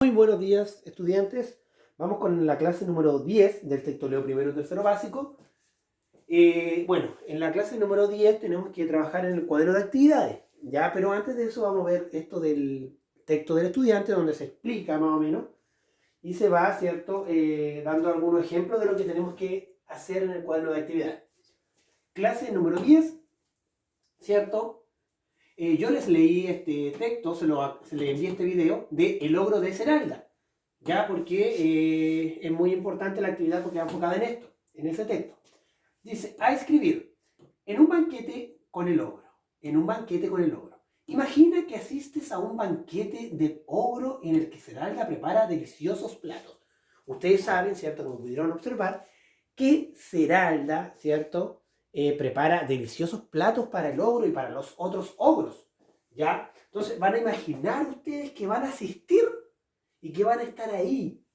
Muy buenos días, estudiantes. Vamos con la clase número 10 del texto Leo primero y tercero básico. Bueno, en la clase número 10 tenemos que trabajar en el cuaderno de actividades, ¿ya? Pero antes de eso vamos a ver esto del texto del estudiante, donde se explica más o menos y se va, ¿cierto? Dando algunos ejemplos de lo que tenemos que hacer en el cuaderno de actividades. Clase número 10, ¿cierto? Yo les leí este texto, se le envié este video de El logro de Esmeralda, ya porque es muy importante la actividad porque va enfocada en esto, en ese texto. Dice, a escribir, en un banquete con el ogro, en un banquete con el ogro. Imagina que asistes a un banquete de ogro en el que Esmeralda prepara deliciosos platos. Ustedes saben, ¿cierto? Como pudieron observar, que Esmeralda, ¿cierto? Prepara deliciosos platos para el ogro y para los otros ogros, ¿ya? Entonces van a imaginar ustedes que van a asistir y que van a estar ahí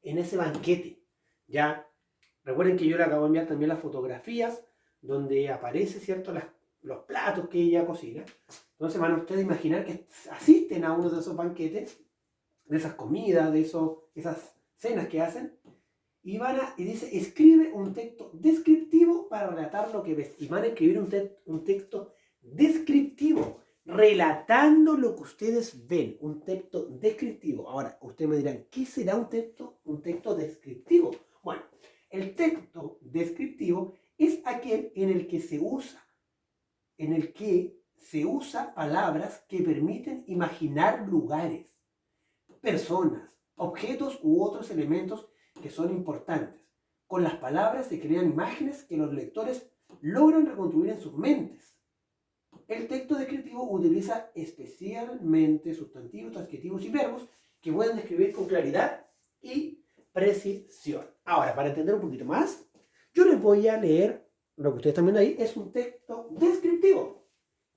en ese banquete, ¿ya? Recuerden que yo le acabo de enviar también las fotografías donde aparece, ¿cierto? Los platos que ella cocina. Entonces van a ustedes imaginar que asisten a uno de esos banquetes, de esas comidas, esas cenas que hacen, y dice, escribe un texto descriptivo para relatar lo que ves. Y van a escribir un texto descriptivo, relatando lo que ustedes ven. Un texto descriptivo. Ahora, ustedes me dirán, ¿qué será un texto descriptivo? Bueno, el texto descriptivo es aquel en el que se usa palabras que permiten imaginar lugares, personas, objetos u otros elementos que son importantes. Con las palabras se crean imágenes que los lectores logran reconstruir en sus mentes. El texto descriptivo utiliza especialmente sustantivos, adjetivos y verbos que pueden describir con claridad y precisión. Ahora, para entender un poquito más, yo les voy a leer lo que ustedes están viendo ahí. Es un texto descriptivo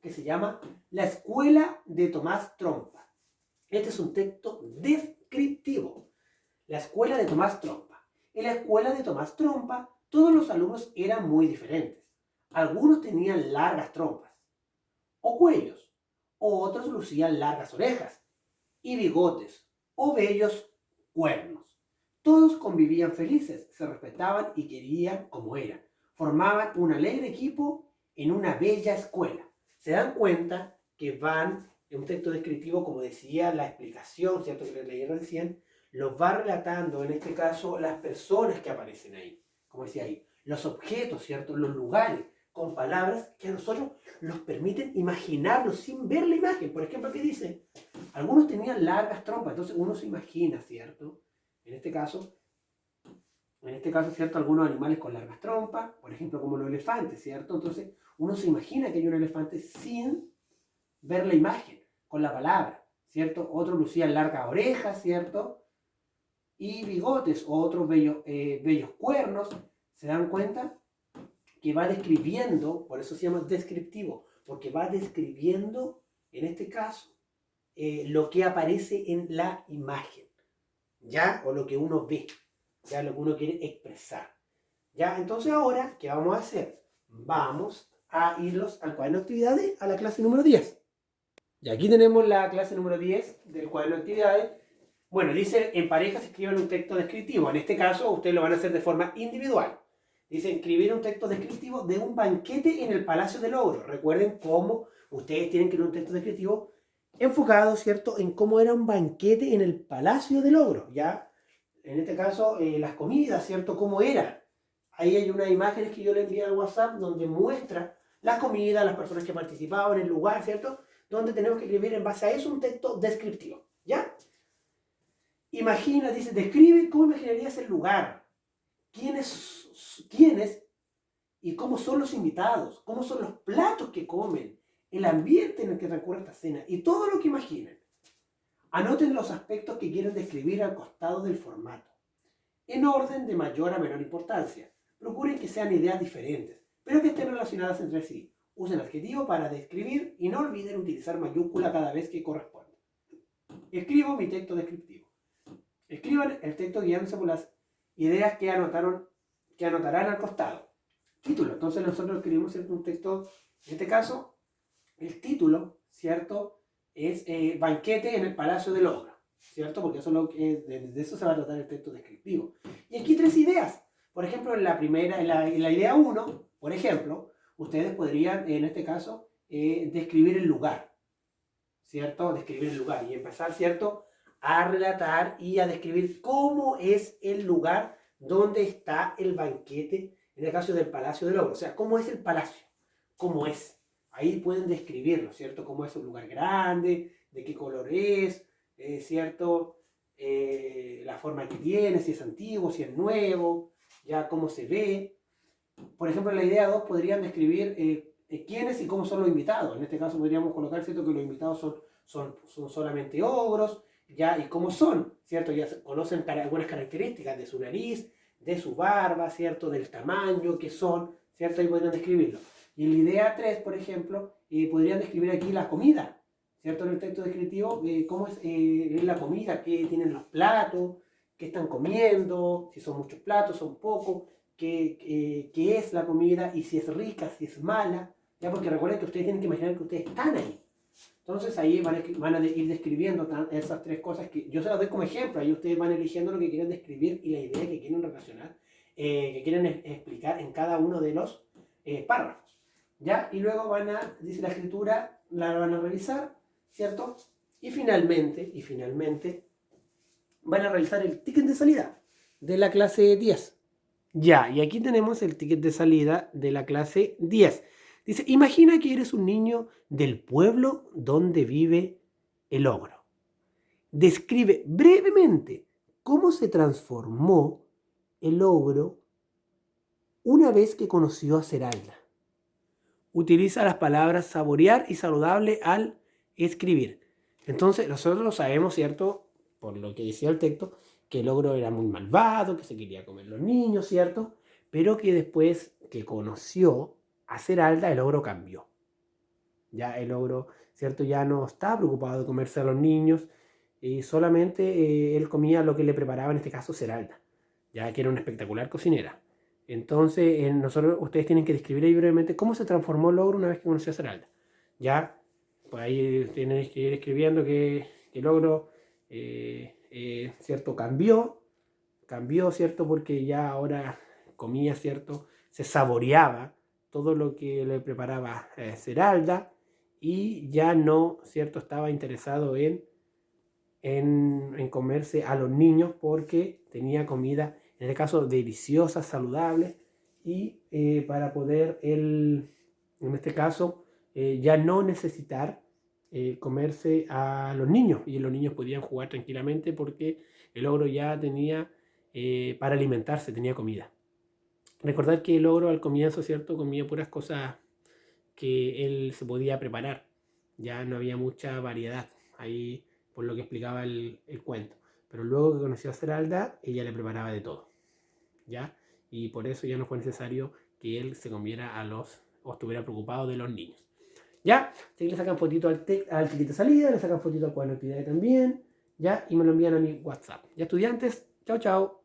que se llama La Escuela de Tomás Trompa. Este es un texto descriptivo. La escuela de Tomás Trompa. En la escuela de Tomás Trompa, todos los alumnos eran muy diferentes. Algunos tenían largas trompas o cuellos, o otros lucían largas orejas y bigotes o bellos cuernos. Todos convivían felices, se respetaban y querían como eran. Formaban un alegre equipo en una bella escuela. Se dan cuenta que van en un texto descriptivo, como decía la explicación, ¿cierto? Que les leí recién, los va relatando, en este caso, las personas que aparecen ahí, como decía ahí, los objetos, ¿cierto? Los lugares, con palabras que a nosotros nos permiten imaginarlo sin ver la imagen. Por ejemplo, ¿qué dice? Algunos tenían largas trompas, entonces uno se imagina, ¿cierto? En este caso, ¿cierto? Algunos animales con largas trompas, por ejemplo, como los elefantes, ¿cierto? Entonces uno se imagina que hay un elefante sin ver la imagen, con la palabra, ¿cierto? Otros lucían largas orejas, ¿cierto? Y bigotes, o otros bellos cuernos. ¿Se dan cuenta? Que va describiendo, por eso se llama descriptivo, porque va describiendo, en este caso, lo que aparece en la imagen, ¿ya? O lo que uno ve, ¿ya? Lo que uno quiere expresar, ¿ya? Entonces ahora, ¿qué vamos a hacer? Vamos a irnos al cuaderno de actividades, a la clase número 10. Y aquí tenemos la clase número 10 del cuaderno de actividades. Bueno, dice, en pareja se escriben un texto descriptivo. En este caso, ustedes lo van a hacer de forma individual. Dice, escribir un texto descriptivo de un banquete en el Palacio del Ogro. Recuerden cómo ustedes tienen que ir un texto descriptivo enfocado, ¿cierto?, en cómo era un banquete en el Palacio del Ogro, ¿ya? En este caso, las comidas, ¿cierto?, cómo era. Ahí hay unas imágenes que yo le envié al WhatsApp donde muestra las comidas, las personas que participaban, el lugar, ¿cierto?, donde tenemos que escribir en base a eso un texto descriptivo, ¿ya? Imagina, dice, describe cómo imaginarías el lugar, quiénes y cómo son los invitados, cómo son los platos que comen, el ambiente en el que transcurre esta cena y todo lo que imaginen. Anoten los aspectos que quieren describir al costado del formato, en orden de mayor a menor importancia. Procuren que sean ideas diferentes, pero que estén relacionadas entre sí. Usen adjetivo para describir y no olviden utilizar mayúscula cada vez que corresponda. Escribo mi texto descriptivo. Escriban el texto guiándose por las ideas que anotarán al costado. Título. Entonces nosotros escribimos, ¿cierto?, un texto, en este caso, el título, ¿cierto?, es Banquete en el Palacio del Ogro. ¿cierto? Porque eso es lo que, de eso se va a tratar el texto descriptivo. Y aquí 3 ideas. Por ejemplo, en la primera, en la idea 1, por ejemplo, ustedes podrían, en este caso, describir el lugar, ¿cierto? Describir el lugar y empezar, ¿cierto?, a relatar y a describir cómo es el lugar donde está el banquete, en el caso del Palacio del Ogro. O sea, cómo es el palacio, cómo es. Ahí pueden describirlo, ¿cierto? Cómo es un lugar grande, de qué color es, ¿cierto? La forma que tiene, si es antiguo, si es nuevo, ya cómo se ve. Por ejemplo, en la idea 2 podrían describir quiénes y cómo son los invitados. En este caso podríamos colocar, ¿cierto?, que los invitados son solamente ogros, ya, y cómo son, ¿cierto? Ya conocen algunas características de su nariz, de su barba, ¿cierto?, del tamaño que son, ¿cierto? Ahí podrían describirlo. Y en la idea 3, por ejemplo, podrían describir aquí la comida, ¿cierto? En el texto descriptivo, cómo es la comida, qué tienen los platos, qué están comiendo, si son muchos platos, son pocos, qué es la comida y si es rica, si es mala, ya, porque recuerden que ustedes tienen que imaginar que ustedes están ahí. Entonces ahí van a ir describiendo esas 3 cosas que yo se las doy como ejemplo. Ahí ustedes van eligiendo lo que quieren describir y la idea que quieren relacionar, que quieren explicar en cada uno de los párrafos. ¿Ya? Y luego dice la escritura, la van a revisar, ¿cierto? Y finalmente, van a realizar el ticket de salida de la clase 10. Ya, y aquí tenemos el ticket de salida de la clase 10. Dice, imagina que eres un niño del pueblo donde vive el ogro. Describe brevemente cómo se transformó el ogro una vez que conoció a Zeralda. Utiliza las palabras saborear y saludable al escribir. Entonces, nosotros sabemos, ¿cierto?, por lo que decía el texto, que el ogro era muy malvado, que se quería comer los niños, ¿cierto? Pero que después que conoció a Zeralda, el ogro cambió. Ya el ogro, ¿cierto?, ya no estaba preocupado de comerse a los niños, y solamente él comía lo que le preparaba, en este caso, Zeralda, ya que era una espectacular cocinera. Entonces, ustedes tienen que describir ahí brevemente cómo se transformó el ogro una vez que conoció a Zeralda. Ya, pues ahí tienen que ir escribiendo que el ogro, ¿cierto?, cambió, ¿cierto?, porque ya ahora comía, ¿cierto?, se saboreaba todo lo que le preparaba Zeralda, y ya no, ¿cierto?, estaba interesado en comerse a los niños porque tenía comida, en este caso, deliciosa, saludable, y para poder en este caso, ya no necesitar comerse a los niños, y los niños podían jugar tranquilamente porque el ogro ya tenía, para alimentarse, tenía comida. Recordar que el ogro al comienzo, ¿cierto?, comía puras cosas que él se podía preparar, ya no había mucha variedad ahí, por lo que explicaba el cuento. Pero luego que conoció a Zeralda, ella le preparaba de todo, ¿ya? Y por eso ya no fue necesario que él se comiera o estuviera preocupado de los niños. ¿Ya? Así que le sacan fotito al ticket de salida, le sacan fotito al cuaderno de actividades también, ¿ya? Y me lo envían a mi WhatsApp. ¿Ya, estudiantes? Chao, chao.